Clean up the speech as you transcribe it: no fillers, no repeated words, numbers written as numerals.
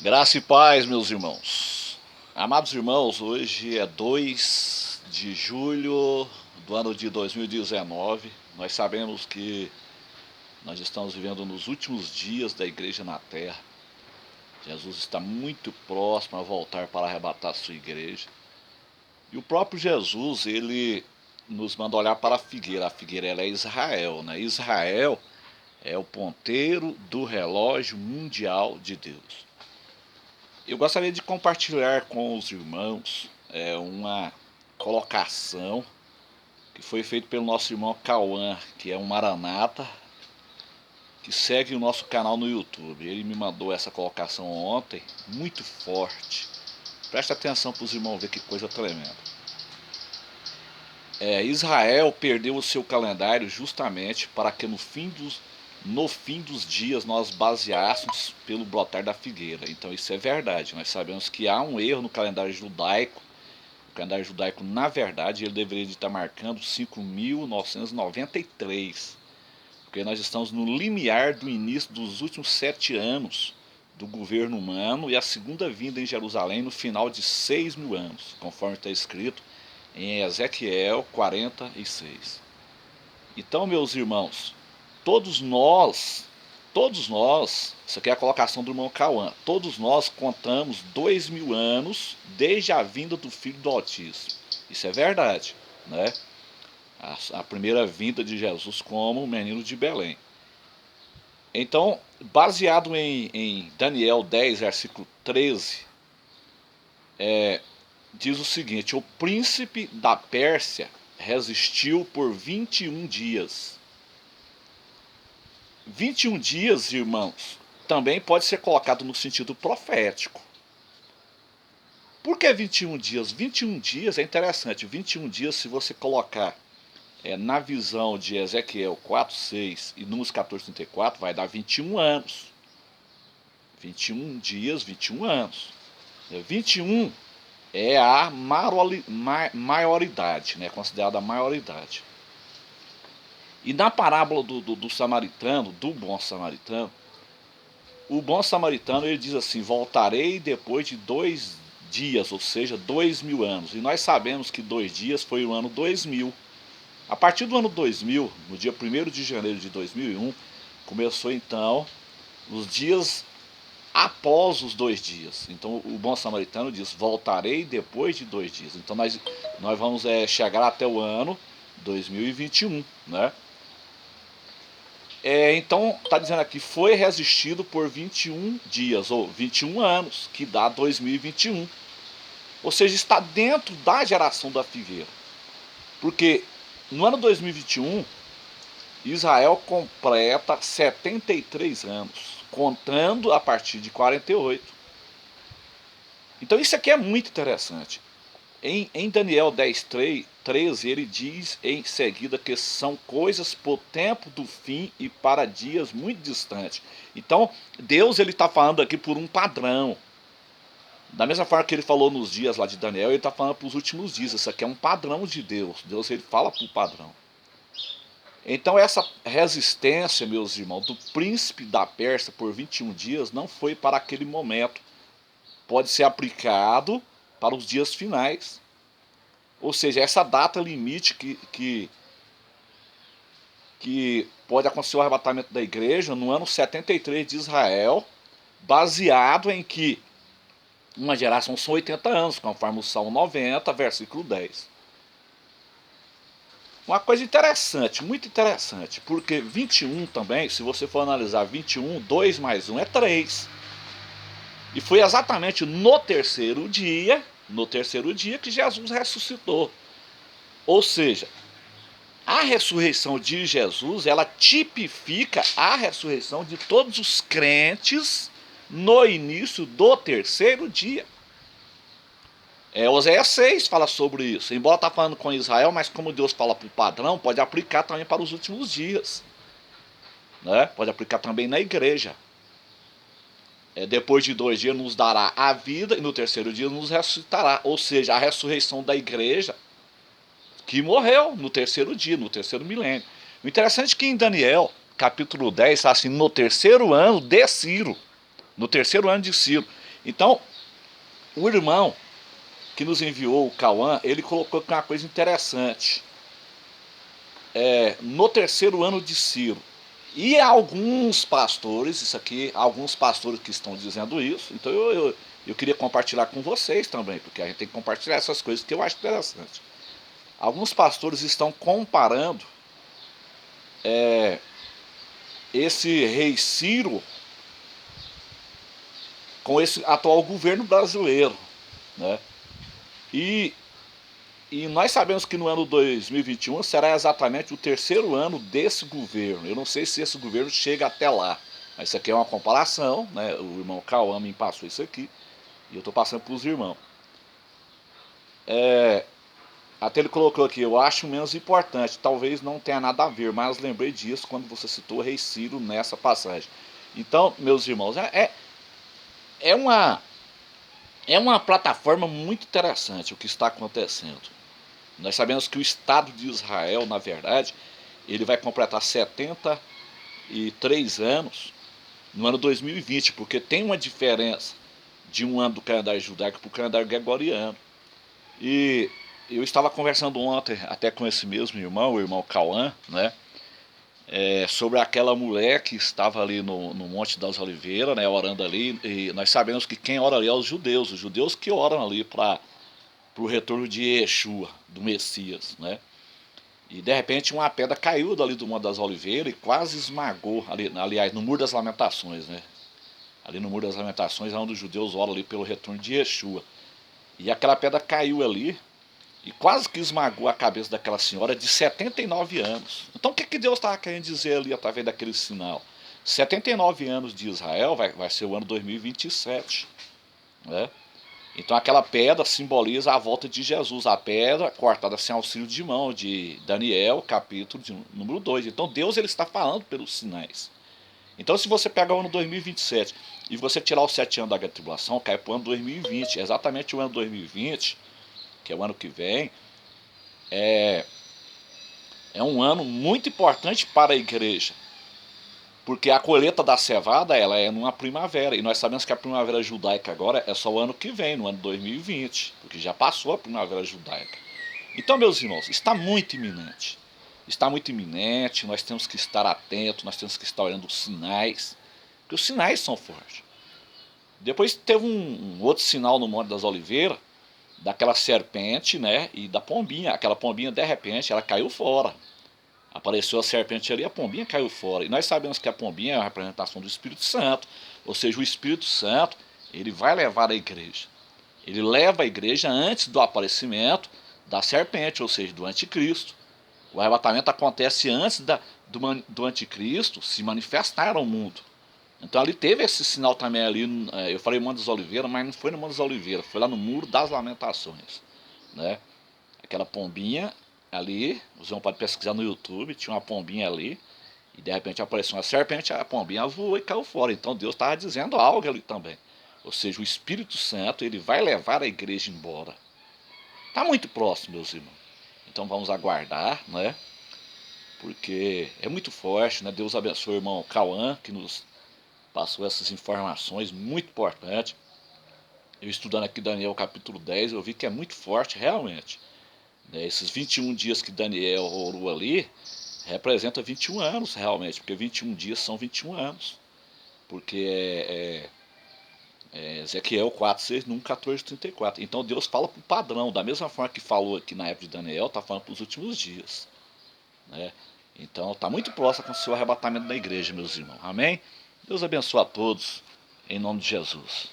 Graça e paz, meus irmãos. Amados irmãos, hoje é 2 de julho do ano de 2019. Nós sabemos que nós estamos vivendo nos últimos dias da igreja na terra. Jesus está muito próximo a voltar para arrebatar a sua igreja. E o próprio Jesus, ele nos manda olhar para a figueira. A figueira, ela é Israel, né? Israel é o ponteiro do relógio mundial de Deus. Eu gostaria de compartilhar com os irmãos uma colocação que foi feita pelo nosso irmão Cauã, que é um maranata, que segue o nosso canal no YouTube. Ele me mandou essa colocação ontem, muito forte. Presta atenção para os irmãos ver que coisa tremenda. Israel perdeu o seu calendário justamente para que no fim dos dias nós baseássemos pelo brotar da figueira. Então isso é verdade. Nós sabemos que há um erro no calendário judaico. O calendário judaico, na verdade, ele deveria estar marcando 5.993. Porque nós estamos no limiar do início dos últimos 7 anos do governo humano e a segunda vinda em Jerusalém no final de 6.000 anos, conforme está escrito em Ezequiel 46. Então, meus irmãos, todos nós, isso aqui é a colocação do irmão Cauã, todos nós contamos 2.000 anos desde a vinda do Filho do Altíssimo. Isso é verdade, né? A primeira vinda de Jesus como menino de Belém. Então, baseado em Daniel 10, versículo 13, diz o seguinte: o príncipe da Pérsia resistiu por 21 dias. 21 dias, irmãos, também pode ser colocado no sentido profético. Por que 21 dias? 21 dias é interessante. 21 dias, se você colocar na visão de Ezequiel 4:6 e Números 14:34, vai dar 21 anos. 21 dias, 21 anos. 21 é a maioridade, né? Considerada a maioridade. E na parábola do samaritano, do bom samaritano, o bom samaritano ele diz assim: voltarei depois de 2 dias, ou seja, 2.000 anos. E nós sabemos que 2 dias foi o ano 2000. A partir do ano 2000, no dia 1º de janeiro de 2001, começou então os dias após os 2 dias. Então o bom samaritano diz: voltarei depois de 2 dias. Então nós vamos chegar até o ano 2021, né? Então está dizendo aqui: foi resistido por 21 dias, ou 21 anos, que dá 2021. Ou seja, está dentro da geração da figueira. Porque no ano 2021, Israel completa 73 anos, contando a partir de 48. Então isso aqui é muito interessante. Em Daniel 10:13, ele diz em seguida que são coisas por tempo do fim e para dias muito distantes. Então Deus está falando aqui por um padrão. Da mesma forma que ele falou nos dias lá de Daniel, ele está falando para os últimos dias. Isso aqui é um padrão de Deus. Deus ele fala por padrão. Então essa resistência, meus irmãos, do príncipe da Pérsia por 21 dias não foi para aquele momento. Pode ser aplicado para os dias finais. Ou seja, essa data limite que pode acontecer o arrebatamento da igreja no ano 73 de Israel, baseado em que uma geração são 80 anos, conforme o Salmo 90, versículo 10. Uma coisa interessante, muito interessante, porque 21 também, se você for analisar 21, 2 mais 1 é 3. E foi exatamente no terceiro dia que Jesus ressuscitou. Ou seja, a ressurreição de Jesus, ela tipifica a ressurreição de todos os crentes no início do terceiro dia. Oséias 6 fala sobre isso. Embora está falando com Israel, mas como Deus fala por padrão, pode aplicar também para os últimos dias, né? Pode aplicar também na igreja. Depois de 2 dias nos dará a vida e no terceiro dia nos ressuscitará. Ou seja, a ressurreição da igreja que morreu no terceiro dia, no terceiro milênio. O interessante é que em Daniel, capítulo 10, está assim: no terceiro ano de Ciro. No terceiro ano de Ciro. Então, o irmão que nos enviou, o Cauã, ele colocou uma coisa interessante. No terceiro ano de Ciro. E alguns pastores, isso aqui, alguns pastores que estão dizendo isso, então eu queria compartilhar com vocês também, porque a gente tem que compartilhar essas coisas que eu acho interessante. Alguns pastores estão comparando esse rei Ciro com esse atual governo brasileiro, né? E nós sabemos que no ano 2021 será exatamente o terceiro ano desse governo. Eu não sei se esse governo chega até lá, mas isso aqui é uma comparação, né? O irmão Cauã me passou isso aqui e eu estou passando para os irmãos. Até ele colocou aqui, eu acho menos importante, talvez não tenha nada a ver, mas lembrei disso quando você citou o rei Ciro nessa passagem. Então, meus irmãos, é uma, é uma plataforma muito interessante o que está acontecendo. Nós sabemos que o Estado de Israel, na verdade, ele vai completar 73 anos no ano 2020, porque tem uma diferença de um ano do calendário judaico para o calendário gregoriano. E eu estava conversando ontem até com esse mesmo irmão, o irmão Cauã, né? Sobre aquela mulher que estava ali no Monte das Oliveiras, né, orando ali, e nós sabemos que quem ora ali é os judeus que oram ali para o retorno de Yeshua, do Messias, né? E de repente uma pedra caiu dali do Monte das Oliveiras e quase esmagou, ali, aliás, no Muro das Lamentações, né? Ali no Muro das Lamentações é onde os judeus oram ali pelo retorno de Yeshua. E aquela pedra caiu ali e quase que esmagou a cabeça daquela senhora de 79 anos. Então o que Deus estava querendo dizer ali através daquele sinal? 79 anos de Israel vai ser o ano 2027, né? Então aquela pedra simboliza a volta de Jesus, a pedra cortada sem auxílio de mão, de Daniel, capítulo número 2. Então Deus ele está falando pelos sinais. Então se você pegar o ano 2027 e você tirar os 7 anos da grande tribulação, cai para o ano 2020, exatamente o ano 2020, que é o ano que vem, é um ano muito importante para a igreja. Porque a colheita da cevada ela é numa primavera. E nós sabemos que a primavera judaica agora é só o ano que vem, no ano 2020. Porque já passou a primavera judaica. Então, meus irmãos, está muito iminente. Está muito iminente, nós temos que estar atentos, nós temos que estar olhando os sinais. Porque os sinais são fortes. Depois teve um outro sinal no Monte das Oliveiras, daquela serpente, né? E da pombinha. Aquela pombinha, de repente, ela caiu fora. Apareceu a serpente ali, a pombinha caiu fora. E nós sabemos que a pombinha é uma representação do Espírito Santo. Ou seja, o Espírito Santo, ele vai levar a igreja. Ele leva a igreja antes do aparecimento da serpente, ou seja, do anticristo. O arrebatamento acontece antes do anticristo se manifestar ao mundo. Então ali teve esse sinal também ali, eu falei Monte das Oliveiras, mas não foi no Monte das Oliveiras, foi lá no Muro das Lamentações, né? Aquela pombinha ali, os irmãos podem pesquisar no YouTube, tinha uma pombinha ali, e de repente apareceu uma serpente, a pombinha voou e caiu fora. Então Deus estava dizendo algo ali também. Ou seja, o Espírito Santo, ele vai levar a igreja embora. Está muito próximo, meus irmãos. Então vamos aguardar, né? Porque é muito forte, né? Deus abençoe o irmão Cauã, que nos passou essas informações muito importantes. Eu estudando aqui Daniel capítulo 10, eu vi que é muito forte realmente. Esses 21 dias que Daniel orou ali, representa 21 anos realmente, porque 21 dias são 21 anos. Porque Ezequiel 4, 6, 1, 14, 34. Então Deus fala para o padrão, da mesma forma que falou aqui na época de Daniel, está falando para os últimos dias, né? Então está muito próximo com o seu arrebatamento da igreja, meus irmãos. Amém? Deus abençoe a todos, em nome de Jesus.